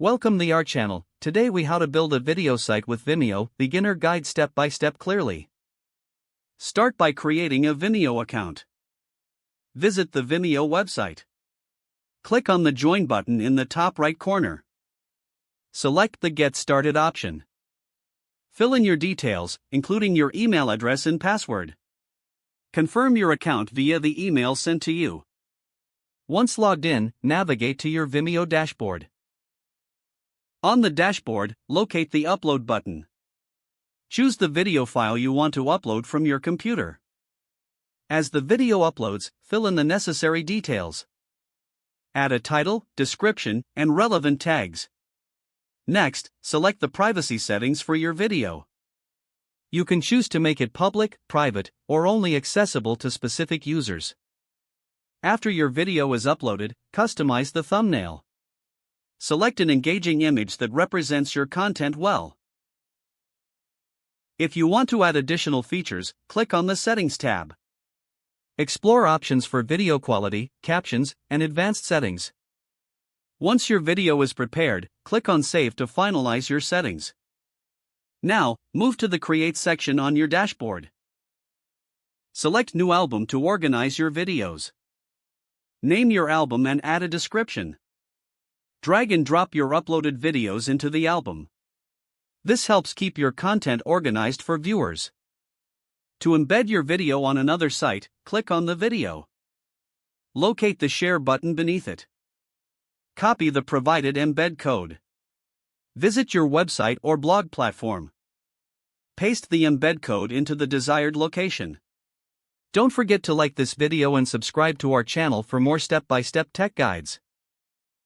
Welcome to our channel. Today we how to build a video site with Vimeo, beginner guide step by step clearly. Start by creating a Vimeo account. Visit the Vimeo website. Click on the join button in the top right corner. Select the get started option. Fill in your details, including your email address and password. Confirm your account via the email sent to you. Once logged in, navigate to your Vimeo dashboard. On the dashboard, locate the Upload button. Choose the video file you want to upload from your computer. As the video uploads, fill in the necessary details. Add a title, description, and relevant tags. Next, select the privacy settings for your video. You can choose to make it public, private, or only accessible to specific users. After your video is uploaded, customize the thumbnail. Select an engaging image that represents your content well. If you want to add additional features, click on the Settings tab. Explore options for video quality, captions, and advanced settings. Once your video is prepared, click on Save to finalize your settings. Now, move to the Create section on your dashboard. Select New Album to organize your videos. Name your album and add a description. Drag and drop your uploaded videos into the album. This helps keep your content organized for viewers. To embed your video on another site, click on the video. Locate the Share button beneath it. Copy the provided embed code. Visit your website or blog platform. Paste the embed code into the desired location. Don't forget to like this video and subscribe to our channel for more step-by-step tech guides.